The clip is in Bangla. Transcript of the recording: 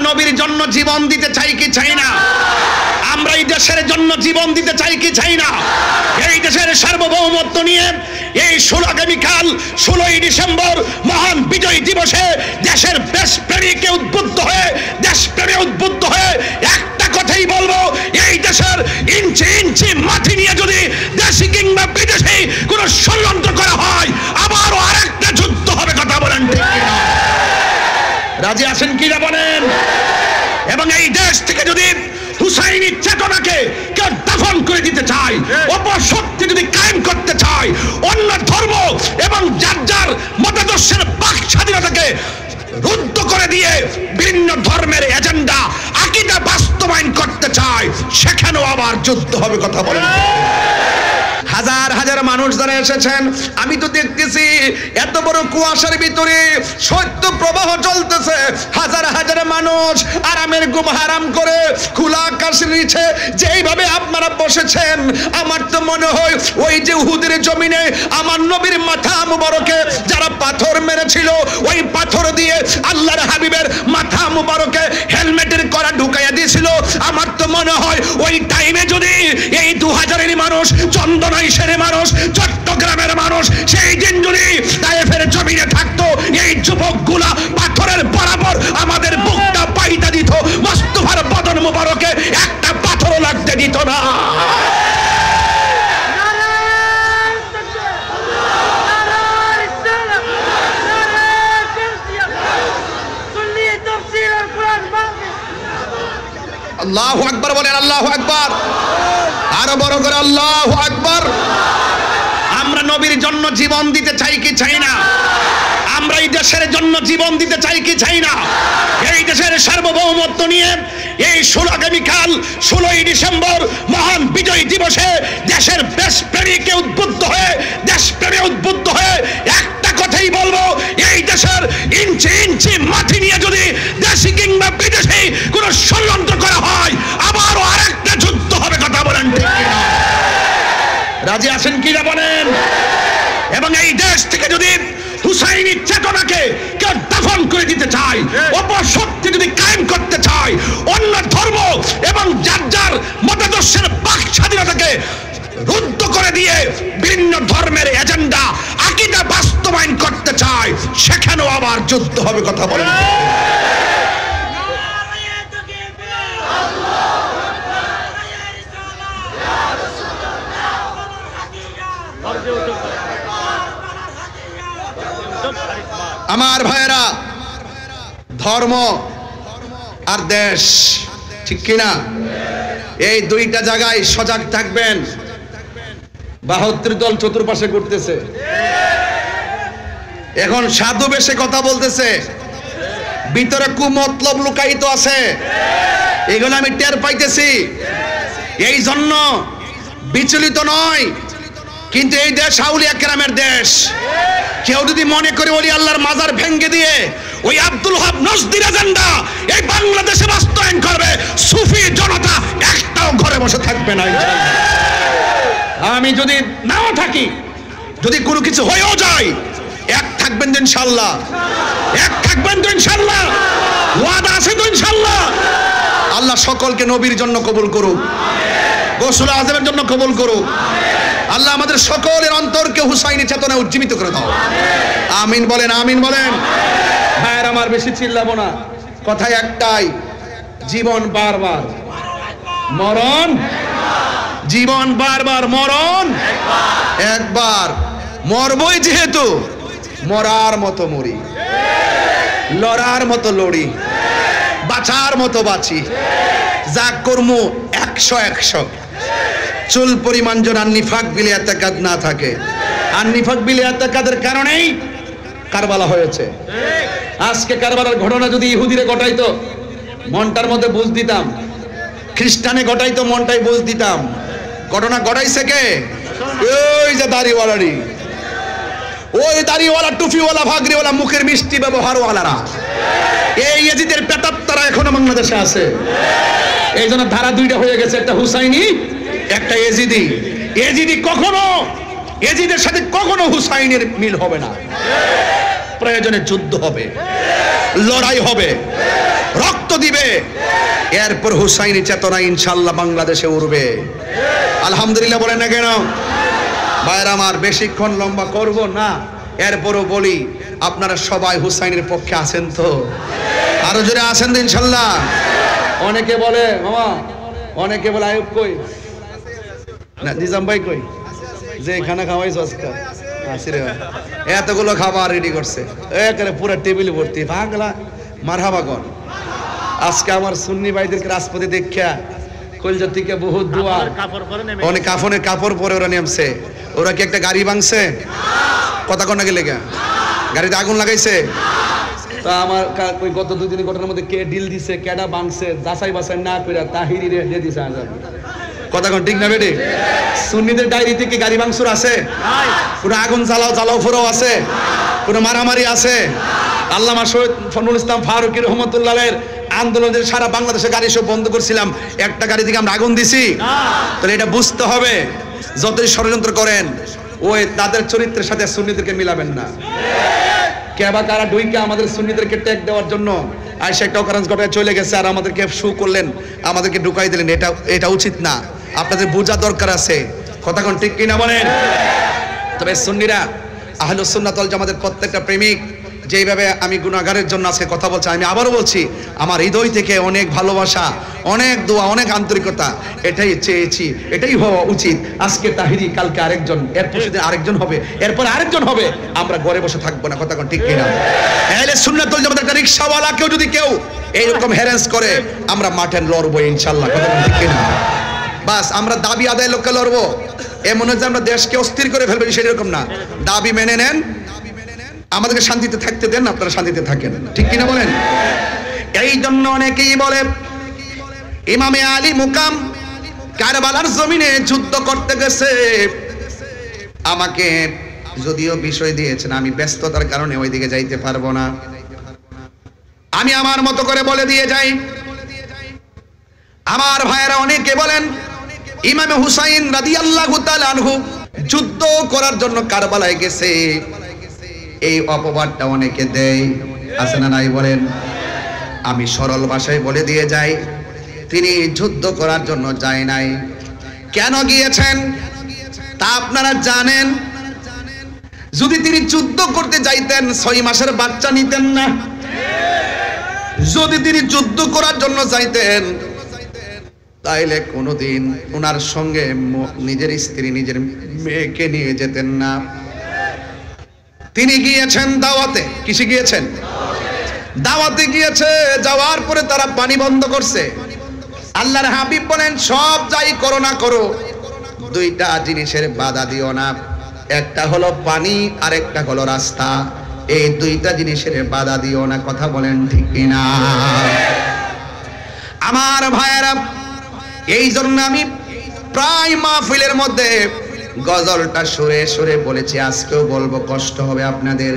নবীর জন্য জীবন দিতে চাই কি চাই না? আমরা এই দেশের জন্য জীবন দিতে চাই কি চাই না? এই দেশের সার্বভৌমত্ব নিয়ে এই আগামীকাল 16ই ডিসেম্বর মহান বিজয় দিবসে দেশের দেশপ্রেমীকে দেশপ্রেমে উদ্বুদ্ধ হয়ে একটা কথাই বলবো, এই দেশের ইঞ্চি ইঞ্চি মাটি নিয়ে যদি দেশি কিংবা বিদেশি কোনো ষড়যন্ত্র করা হয়, আবারও আরেকটা যুদ্ধ হবে। কথা বলেন ঠিক কিনা? রাজি আছেন কিনা বলেন? এবং এই দেশ থেকে যদি হুসাইনি চেতনাকে কেউ দাফন করে দিতে চায়, অপশক্তি যদি কায়েম করতে চায়, অন্য ধর্ম এবং যার যার মতাদর্শের বাক স্বাধীনতাকে রুদ্ধ করে দিয়ে ভিন্ন ধর্মের এজেন্ডা আকীদা বাস্তবায়ন করতে চায়, সেখানেও আবার যুদ্ধ হবে। কথা বলেন। হাজার হাজার মানুষ যারা এসেছেন, আমি তো দেখতেছি এত বড় কুয়াশার ভিতরে সত্য প্রবাহ চলতেছে। হাজার হাজার মানুষ আরামের ঘুম হারাম করে খোলা আকাশের নিচে যেইভাবে আপনারা বসেছেন, আমার তো মনে হয় ওই যে উহুদের জমিনে আমার নবীর মাথা মুবারকে যারা পাথর মেরেছিল, ওই পাথর দিয়ে আল্লাহর হাবিবের মাথা মুবারকে হেলমেটের কড়া ঢুকাইয়া দিয়েছিল। আমার তো মনে হয় ওই টাইমে যদি এই 2000-এর মানুষ, চন্দনাইশের মানুষ, চট্টগ্রামের মানুষ সেই দিন যদি তায়েফের জমিনে থাকতো, এই যুবকগুলা পাথরের বরাবর আমাদের বুকটা পাইতা দিত, মোস্তফার বদন মুবারকে একটা পাথরও লাগতে দিত না। আল্লাহু আকবার বলেন, আল্লাহু আকবার, আরো বড় করে আল্লাহু আকবার। আমরা নবীর জন্য জীবন দিতে চাই কি চাই না? আমরা এই দেশের জন্য জীবন দিতে চাই কি চাই না? এই দেশের সার্বভৌমত্ব নিয়ে এই আগামীকাল 16ই ডিসেম্বর মহান বিজয় দিবসে দেশের দেশপ্রেমীকে দেশপ্রেমে উদ্বুদ্ধ হয়ে একটা কথাই বলবো, এই দেশের ইঞ্চি ইঞ্চি মাটি নিয়ে যদি দেশি কিংবা বিদেশি কোনো ষড়যন্ত্র করা হয়, আবারও আরেকটা যুদ্ধ হবে। কথা বলেন ঠিক কিনা? রাজি আছেন কিনা বলেন? এবং এই দেশ থেকে যদি হুসাইনি চেতনাকে কেউ দাফন করে দিতে চায়, অপশক্তি যদি কায়েম করতে চায়, অন্য ধর্ম এবং যার যার মতাদর্শের বাক স্বাধীনতাকে রুদ্ধ করে দিয়ে ভিন্ন ধর্মের এজেন্ডা আকীদা বাস্তবায়ন করতে চায়, সেখানেও আবার যুদ্ধ হবে। কথা বলেন। আমার ভাইয়েরা, ধর্ম আর দেশ, ঠিক কিনা? এই দুইটা জায়গায় সজাগ থাকবেন। 72 দল চতুর্পাশে ঘুরতেছে, এখন সাধু বেশে কথা বলতেছে, ভিতরে কুমতলব লুকায়িত আছে, এগুলো আমি টের পাইতেছি। এই জন্য বিচলিত নয়, কিন্তু এই দেশ আউলিয়া কেরামের দেশ। কেউ যদি মনে করে ওলি আল্লাহর মাজার ভেঙ্গে দিয়ে ওই আব্দুল ওহাব নজদির এজেন্ডা এই বাংলাদেশে বাস্তবায়ন করবে, সুফি জনতা একটাও ঘরে বসে থাকবে না। আমি যদি নাও থাকি, যদি কোনো কিছু হয়েও যায়, এক থাকবেন তো ইনশাআল্লাহ, এক থাকবেন তো ইনশাআল্লাহ, ওয়াদা আছে তো ইনশাআল্লাহ। আল্লাহ সকলকে নবীর জন্য কবুল করুক, গৌসুল আজমের জন্য কবুল করুক। আল্লাহ আমাদের সকলের অন্তরকে হুসাইনি চেতনায় উজ্জীবিত করে দাও। আমিন বলেন, আমিন বলেন। ভাইয়ের আমার, বেশি চিল্লাবো না, কথাই একটাই, জীবন বারবার, মরণ জীবন বারবার, মরণ একবার। মরবই যেহেতু, মরার মতো মরি, লড়ার মতো লড়ি, বাঁচার মতো বাঁচি, যা কর্ম 100 চুল পরিমাণ জন আর নিফাক বিলে এতেকাদ না থাকে। আর নিফাক বিলে এতেকাদের কারণেই কারবালা হয়েছে। আজকে কারবালার ঘটনা যদি ইহুদিরে ঘটাইতো, মনটার মধ্যে বুঝ দিতাম, খ্রিস্টানে ঘটাইতো, মনটাই বুঝ দিতাম। ঘটনা ঘটাইছে কে? ওই যে দাড়িওয়ালারি, ওই দাড়িওয়ালা, টুপিওয়ালা, ভাগরিওয়ালা, মুখের মিষ্টি ব্যবহারওয়ালারা, এই ইয়েজিদের পেতাত্তারা এখনো বাংলাদেশে আছে। এই জন্য ধারা দুইটা হয়ে গেছে, একটা হুসাইনি, একটা এজিদি। এজিদি কখনো, এজিদের সাথে কখনো হুসাইনের মিল হবে না। প্রয়োজনে যুদ্ধ হবে, লড়াই হবে, রক্ত দিবে, এরপর হুসাইনি চেতনা ইনশাআল্লাহ বাংলাদেশে উঠবে। আলহামদুলিল্লাহ বলেন না কেন? ভাইরা আমার, বেশিক্ষণ লম্বা করব না, এরপরও বলি আপনারা সবাই হুসাইনের পক্ষে আছেন তো? আরো জোরে আছেন তো ইনশাআল্লাহ? অনেকে বলে মামা, অনেকে বলে আয়ুব কই না, নিজাম ভাই কই, যে খানা খাওয়াইছ আজকে আসিরে এতগুলো খাবার রেডি করছে, একেবারে পুরো টেবিল ভর্তি, পাগলা মারহাবা কর। আজকে আমার সুন্নি ভাইদেরকে রাজপথে দেখা কলজা থেকে বহুত দোয়া, অনেক কাফনের কাপড় পরে ওরা নেমছে। ওরা কি একটা গাড়ি ভাঙছে? কথা কন না গেলে গাড়িতে আগুন লাগাইছে? তা আমার ওই গত দুদিনের ঘটনার মধ্যে কে ডিল দিছে, কেডা ভাঙছে, যাচাই বাছাই না করে তাহিরি রে দিয়ে দিছে আজাদ। কথা কোন ঠিক না বেটি? সুন্নিদের ডায়েরিতে কি গাড়ি ভাঙচুর আছে? কোনো আগুন জ্বালাও ফোরাও আছে? কোনো মারামারি আছে? আল্লামা শহীদ ফজলুল ইসলাম ফারুকী রহমতুল্লাহের আন্দোলনের সারা বাংলাদেশে গাড়ি সব বন্ধ করছিলাম, একটা গাড়ি থেকে আমরা আগুন দিছি? তাহলে এটা বুঝতে হবে, যতই ষড়যন্ত্র করেন ওই তাদের চরিত্রের সাথে সুন্নিদেরকে মিলাবেন না। কেবা কারা ডুইকে আমাদের সুন্নিদেরকে ট্যাগ দেওয়ার জন্য আইসা একটা অকারেন্স ঘটায় চলে গেছে, আর আমাদেরকে শু করলেন, আমাদেরকে ঢুকাই দিলেন। এটা উচিত না, আপনাদের বোঝা দরকার আছে। কথা কোন ঠিক কিনা বলেন? তবে সুন্নিরা আহলুস সুন্নাত ওয়াল জামাতের প্রত্যেকটা প্রেমিক যেইভাবে আমি গুনাহগারের জন্য আজকে কথা বলছি, আমি আবারও বলছি, আমার হৃদয় থেকে অনেক ভালোবাসা, অনেক দোয়া, অনেক আন্তরিকতা, এটাই চেয়েছি, এটাই হওয়া উচিত। আজকে তাহিরি, কালকে আরেকজন, এরপর সেদিন আরেকজন হবে, এরপর আরেকজন হবে। আমরা ঘরে বসে থাকবো না। কথা কোন ঠিক কিনা? আহলে সুন্নাত ওয়াল জামাতের একটা রিকশাওয়ালাকেও যদি কেউ এইরকম হ্যারাস করে, আমরা মাঠে লড়বো ইনশাআল্লাহ। কথা কোন ঠিক কিনা? বাস আমরা দাবি আদায়ের লক্ষ্যে লড়বো। এমন হচ্ছে আমরা দেশকে অস্থির করে ফেলবো, সেরকম না। দাবি মেনে নেন, আমাদেরকে শান্তিতে থাকতে দেন, আপনারা শান্তিতে থাকেন। ঠিক কিনা বলেন? এই জন্য অনেকেই বলে ইমামে আলী মুকাম কারবালার জমিনে যুদ্ধ করতে গেছে। আমাকে যদিও বিষয় দিয়েছেন, আমি ব্যস্ততার কারণে ওইদিকে যাইতে পারবো না, আমি আমার মতো করে বলে দিয়ে যাই। আমার ভাইয়েরা অনেকে বলেন ইমামে হুসাইন রাদিয়াল্লাহু তাআলা আনহু যুদ্ধ করার জন্য কারবালায় গেছে, এই অপবাদটা অনেকে দেয়, আছে না নাই বলেন? আমি সরল ভাষায় বলে দিয়ে যাই, তিনি যুদ্ধ করার জন্য যায় নাই। কেন গিয়েছেন তা আপনারা জানেন? যদি তিনি যুদ্ধ করতে যাইতেন 6 মাসের বাচ্চা নিতেন না। যদি তিনি যুদ্ধ করার জন্য যাইতেন তাইলে কোনোদিন ওনার সঙ্গে নিজের স্ত্রী, নিজের মেয়েকে নিয়ে যেতেন না। তিনি গিয়েছেন দাওয়াতে। কিসে গিয়েছেন? দাওয়াতে গিয়েছে। যাওয়ার পরে তারা পানি বন্ধ করছে। আল্লাহর হাবিব বলেন, সব যাই করো না করো, দুইটা জিনিসের বাধা দিও না, একটা হলো পানি আর একটা হলো রাস্তা। এই দুইটা জিনিসের বাধা দিও না। কথা বলেন ঠিক কিনা? আমার ভাইয়েরা, এই জন্য আমি প্রায় মাহফিলের মধ্যে গজলটা সুরে সুরে বলেছি, আজকেও বলবো, কষ্ট হবে আপনাদের।